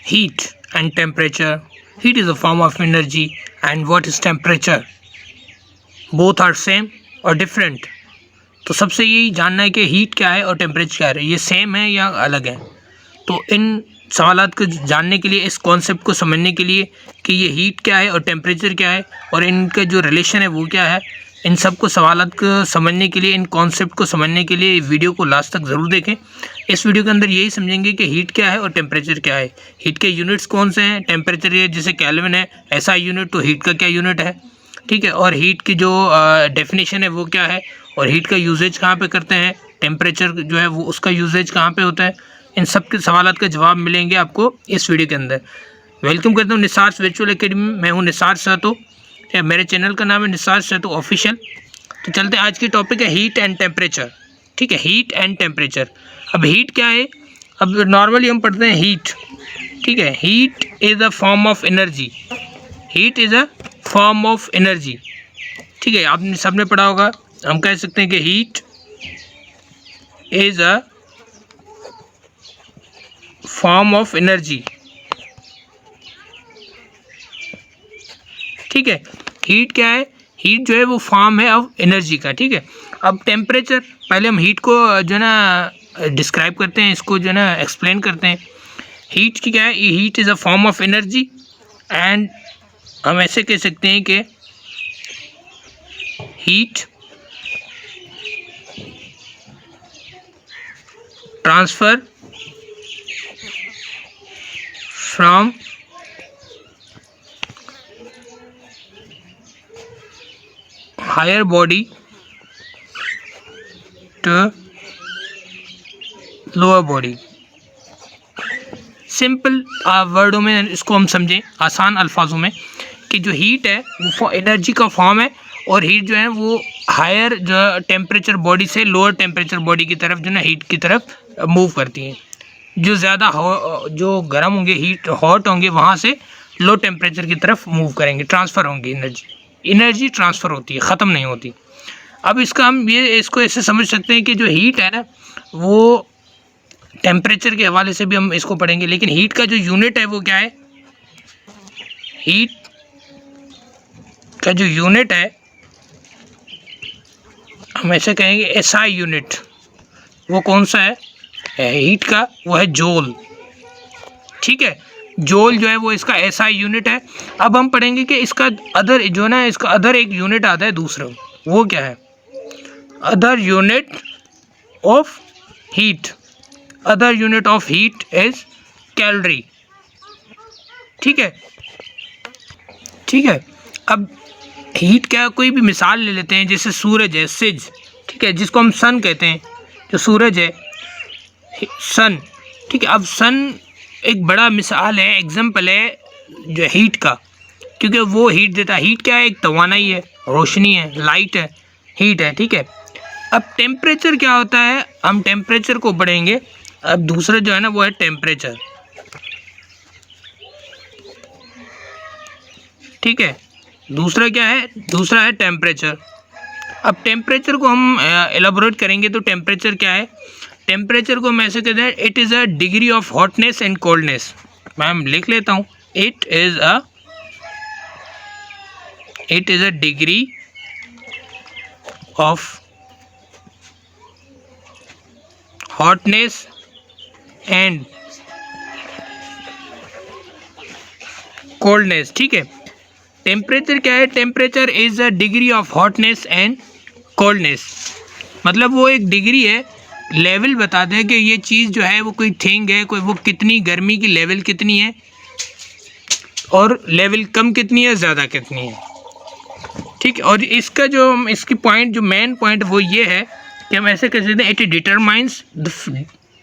heat and temperature. Heat is a form of energy and what is temperature? Both are same or different? तो सबसे यही जानना है कि हीट क्या है और टेम्परेचर क्या है, ये सेम है या अलग है। तो इन सवालात को जानने के लिए, इस कॉन्सेप्ट को समझने के लिए कि ये हीट क्या है और टेम्परेचर क्या है और इनका जो रिलेशन है वो क्या है, इन सब को सवालात को समझने के लिए, इन कॉन्सेप्ट को समझने के लिए वीडियो को लास्ट तक ज़रूर देखें। इस वीडियो के अंदर यही समझेंगे कि हीट क्या है और टेम्परेचर क्या है, हीट के यूनिट्स कौन से हैं, टेम्परेचर ये जैसे केल्विन है ऐसा यूनिट, तो हीट का क्या यूनिट है, ठीक है, और हीट की जो डेफिनेशन है वो क्या है, और हीट का यूजेज कहाँ पे करते हैं, टेम्परेचर जो है वो उसका यूजेज कहाँ पे होता है, इन सब के सवालात का जवाब मिलेंगे आपको इस वीडियो के अंदर। वेलकम करता हूँ निसार्स वर्चुअल एकेडमी, मैं हूँ निसार सहतो, मेरे चैनल का नाम है निसार सहतो ऑफिशियल। तो चलते हैं, आज की टॉपिक है हीट एंड टेम्परेचर, ठीक है, हीट एंड टेम्परेचर। अब हीट क्या है, अब नॉर्मली हम पढ़ते हैं हीट, ठीक है, heat is a form of energy, heat is a form of energy, ठीक है, आपने सबने पढ़ा होगा। हम कह सकते हैं कि heat is a form of energy, ठीक है, हीट क्या है, हीट जो है वो फॉर्म है ऑफ एनर्जी का, ठीक है। अब टेम्परेचर, पहले हम हीट को जो है ना डिस्क्राइब करते हैं, इसको जो है ना एक्सप्लेन करते हैं। हीट की क्या है, heat is a form of energy and हम ऐसे कह सकते हैं कि heat transfer from higher body to lower body. Simple वर्डों में इसको हम समझें, आसान अल्फाजों में, कि जो हीट है वो एनर्जी का फॉर्म है और हीट जो है वो हायर जो टेम्परेचर बॉडी से लोअर टेम्परेचर बॉडी की तरफ जो ना हीट की तरफ मूव करती हैं। जो ज़्यादा जो गर्म होंगे, हीट हॉट होंगे, वहाँ से लो टेम्परेचर की तरफ मूव करेंगे, ट्रांसफ़र होंगी एनर्जी ट्रांसफ़र होती है, ख़त्म नहीं होती। अब इसका हम इसको ऐसे समझ सकते हैं कि जो हीट है ना वो टेम्परेचर के हवाले से भी हम इसको पढ़ेंगे, लेकिन हीट का जो यूनिट है वो क्या है, हीट का जो यूनिट है हम ऐसे कहेंगे एसआई यूनिट। वो कौन सा है हीट का, वो है जूल, ठीक है, जूल जो है वो इसका एसआई यूनिट है। अब हम पढ़ेंगे कि इसका अदर जो है ना, इसका अदर एक यूनिट आता है दूसरा, वो क्या है, other unit of heat, other unit of heat is calorie, ठीक है, ठीक है। अब हीट क्या, कोई भी मिसाल ले लेते हैं, जैसे सूरज है, सिज, ठीक है, जिसको हम सन कहते हैं, जो सूरज है सन, ठीक है। अब सन एक बड़ा मिसाल है, एग्जाम्पल है जो हीट का, क्योंकि वो हीट देता है। हीट क्या है, एक तवानाई है, रोशनी है, लाइट है, हीट है, ठीक है। अब टेम्परेचर क्या होता है, हम टेम्परेचर को पढ़ेंगे। अब दूसरा जो है ना वो है टेम्परेचर, ठीक है, दूसरा क्या है, दूसरा है टेम्परेचर। अब टेम्परेचर को हम एलाबोरेट करेंगे तो टेम्परेचर क्या है, टेम्परेचर को हम ऐसे कहते हैं, it is a degree of hotness and coldness. मैं लिख लेता हूँ, it is a degree of hotness and coldness, ठीक है। टेम्परेचर क्या है, temperature is a degree of hotness and coldness, मतलब वो एक डिग्री है, लेवल बताते हैं कि ये चीज़ जो है वो कोई थिंग है, कोई वो कितनी गर्मी की लेवल कितनी है और लेवल कम कितनी है, ज़्यादा कितनी है, ठीक है। और इसका जो इसकी पॉइंट, जो मेन पॉइंट वो ये है कि हम ऐसे कह सकते हैं, it determines the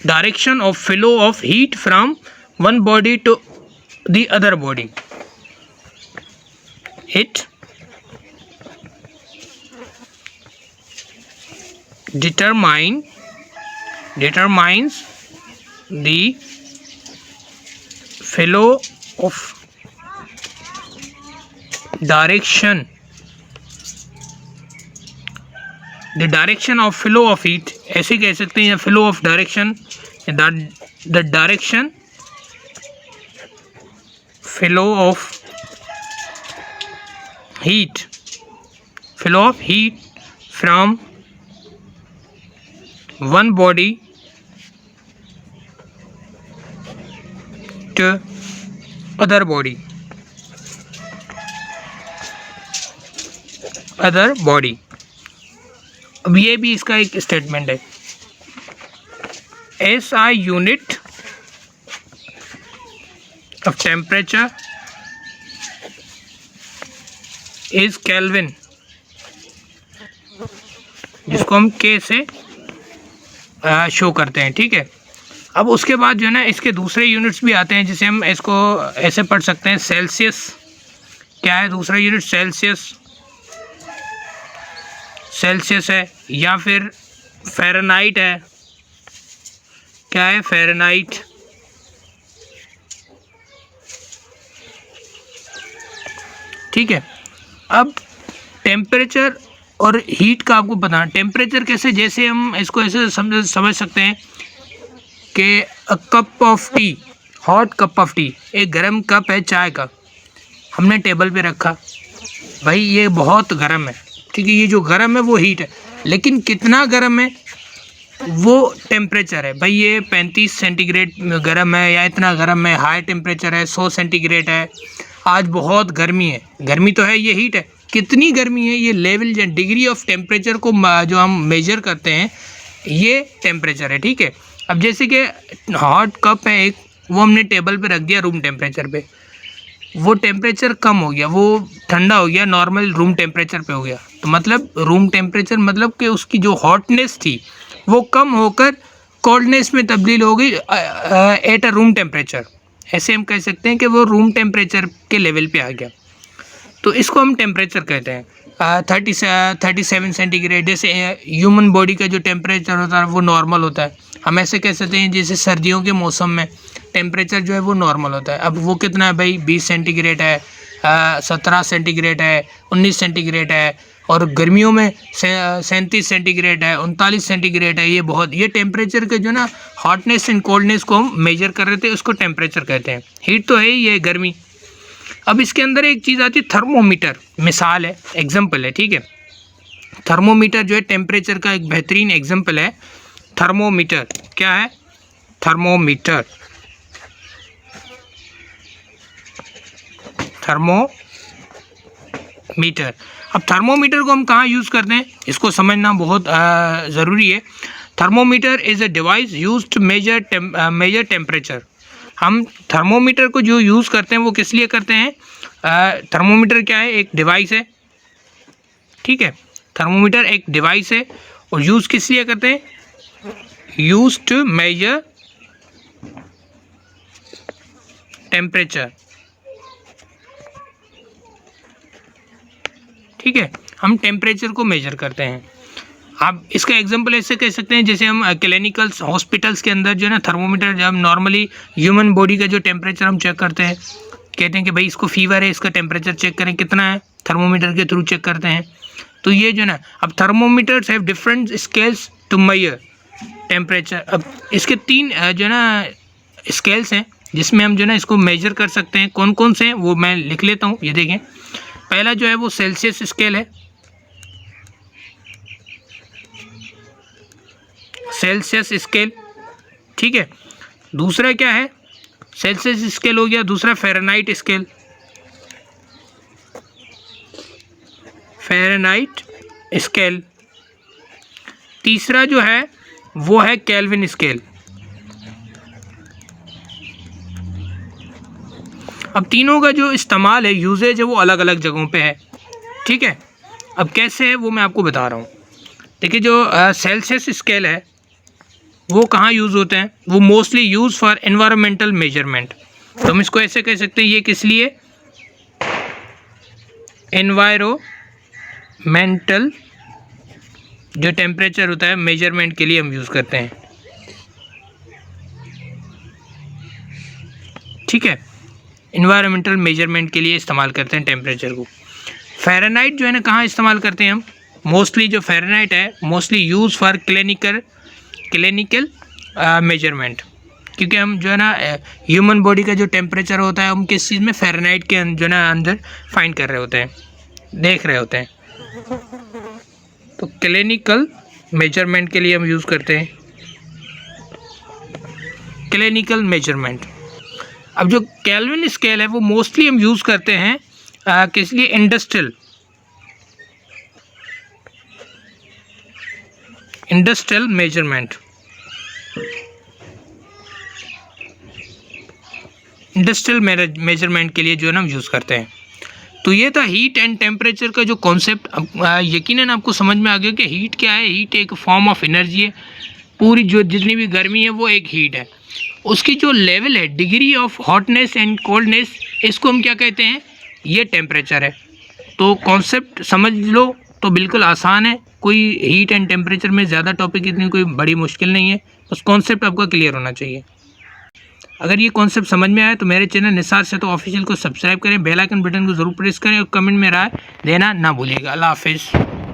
direction of flow of heat from one body to the other body. It determines the flow of direction, the direction of flow of heat, ऐसे कह सकते हैं, या flow of direction, the direction flow of heat from one body to other body. अब ये भी इसका एक स्टेटमेंट है। SI unit of temperature is kelvin, जिसको हम K से शो करते हैं। ठीक है, अब उसके बाद जो है ना इसके दूसरे यूनिट्स भी आते हैं, जिसे हम इसको ऐसे पढ़ सकते हैं। सेल्सियस क्या है दूसरा यूनिट? सेल्सियस है, या फिर फ़ारेनहाइट है। क्या है? फ़ारेनहाइट। ठीक है, अब टेम्परेचर और हीट का आपको पता है। टेम्परेचर कैसे? जैसे हम इसको ऐसे समझ सकते हैं कि a cup of T, hot cup of T, एक गर्म कप है चाय का, हमने टेबल पे रखा। भाई ये बहुत गर्म है, ठीक है, ये जो गर्म है वो हीट है, लेकिन कितना गर्म है वो टेम्परेचर है। भाई ये 35 सेंटीग्रेड गर्म है, या इतना गर्म है, हाई टेम्परेचर है, 100 सेंटीग्रेड है, आज बहुत गर्मी है। गर्मी तो है, ये हीट है। कितनी गर्मी है, ये लेवल या डिग्री ऑफ टेम्परेचर को जो हम मेजर करते हैं, ये टेम्परेचर है। ठीक है, अब जैसे कि हॉट कप है एक, वो हमने टेबल पे रख दिया रूम टेम्परेचर पे, वो टेम्परेचर कम हो गया, वो ठंडा हो गया, नॉर्मल रूम टेम्परेचर पे हो गया। तो मतलब रूम टेम्परेचर मतलब कि उसकी जो हॉटनेस थी वो कम होकर कोल्डनेस में तब्दील हो गई एट अ रूम टेम्परेचर। ऐसे हम कह सकते हैं कि वो रूम टेम्परेचर के लेवल पे आ गया, तो इसको हम टेम्परेचर कहते हैं। 37 सेंटीग्रेड, जैसे ह्यूमन बॉडी का जो टेम्परेचर होता है वो नॉर्मल होता है। हम ऐसे कह सकते हैं जैसे सर्दियों के मौसम में टेम्परेचर जो है वो नॉर्मल होता है। अब वो कितना है भाई? 20 सेंटीग्रेड है, 17 सेंटीग्रेड है, 19 सेंटीग्रेड है, और गर्मियों में 37 सेंटीग्रेड है, 39 सेंटीग्रेड है। ये टेम्परेचर के जो ना हॉटनेस एंड कोल्डनेस को हम मेजर कर रहे थे, उसको टेम्परेचर कहते हैं। हीट तो है ही, ये गर्मी। अब इसके अंदर एक चीज़ आती है थर्मोमीटर, मिसाल है, एग्जाम्पल है। ठीक है, थर्मोमीटर जो है टेम्परेचर का एक बेहतरीन एग्जाम्पल है। थर्मोमीटर क्या है? थर्मोमीटर अब थर्मोमीटर को हम कहाँ यूज़ करते हैं, इसको समझना बहुत ज़रूरी है। Thermometer is a device used to measure temperature. हम थर्मोमीटर को जो यूज़ करते हैं वो किस लिए करते हैं? थर्मोमीटर क्या है? एक डिवाइस है। ठीक है, थर्मोमीटर एक डिवाइस है, और यूज़ किस लिए करते हैं? Use to measure temperature. ठीक है, हम टेम्परेचर को मेजर करते हैं। आप इसका एग्जांपल ऐसे कह सकते हैं, जैसे हम क्लिनिकल्स, हॉस्पिटल्स के अंदर जो है ना थर्मोमीटर, जब नॉर्मली ह्यूमन बॉडी का जो टेम्परेचर हम चेक करते हैं, कहते हैं कि भाई इसको फीवर है, इसका टेम्परेचर चेक करें कितना है, थर्मोमीटर के थ्रू चेक करते हैं। तो ये जो है ना, अब thermometers have different scales to measure temperature. अब इसके 3 जो है ना स्केल्स हैं, जिसमें हम जो है ना इसको मेजर कर सकते हैं। कौन कौन से हैं वो मैं लिख लेता हूँ। ये देखें, पहला जो है वो सेल्सियस स्केल है, सेल्सियस स्केल। ठीक है, दूसरा क्या है? सेल्सियस स्केल हो गया। दूसरा फ़ारेनहाइट स्केल, फ़ारेनहाइट स्केल। तीसरा जो है वो है केल्विन स्केल। अब तीनों का जो इस्तेमाल है, यूजेज है, वो अलग अलग जगहों पे है। ठीक है, अब कैसे है वो मैं आपको बता रहा हूँ। देखिए, जो सेल्सियस स्केल है वो कहाँ यूज़ होते हैं? वो mostly use for environmental measurement. तो हम इसको ऐसे कह सकते हैं, ये किस लिए? एनवायरमेंटल जो टेम्परेचर होता है मेजरमेंट के लिए हम यूज़ करते हैं। ठीक है, एनवायरमेंटल मेजरमेंट के लिए इस्तेमाल करते हैं टेम्परेचर को। फ़ारेनहाइट जो है ना कहाँ इस्तेमाल करते हैं हम? मोस्टली जो फ़ारेनहाइट है mostly use for clinical measurement. क्योंकि हम जो है ना ह्यूमन बॉडी का जो टेम्परेचर होता है हम किस चीज़ में फ़ारेनहाइट के जो है ना अंदर फाइंड कर रहे होते हैं, देख रहे होते हैं। तो क्लिनिकल मेजरमेंट के लिए हम यूज़ करते हैं क्लिनिकल मेजरमेंट। अब जो केल्विन स्केल है वो मोस्टली हम यूज़ करते हैं किस लिए, इंडस्ट्रियल मेजरमेंट। इंडस्ट्रियल मेजरमेंट के लिए जो है ना हम यूज़ करते हैं। तो ये था हीट एंड टेम्परेचर का जो कॉन्सेप्ट। यकीनन आपको समझ में आ गया कि हीट क्या है। हीट एक फॉर्म ऑफ एनर्जी है, पूरी जो जितनी भी गर्मी है वो एक हीट है। उसकी जो लेवल है, degree of hotness and coldness, इसको हम क्या कहते हैं, ये टेम्परेचर है। तो कॉन्सेप्ट समझ लो तो बिल्कुल आसान है, कोई हीट एंड टेम्परेचर में ज़्यादा टॉपिक इतनी कोई बड़ी मुश्किल नहीं है, बस कॉन्सेप्ट आपका क्लियर होना चाहिए। अगर ये कॉन्सेप्ट समझ में आया तो मेरे चैनल निसार से तो ऑफिशियल को सब्सक्राइब करें, बेल आइकन बटन को ज़रूर प्रेस करें और कमेंट में राय देना ना भूलिएगा। अल्लाह हाफिज़।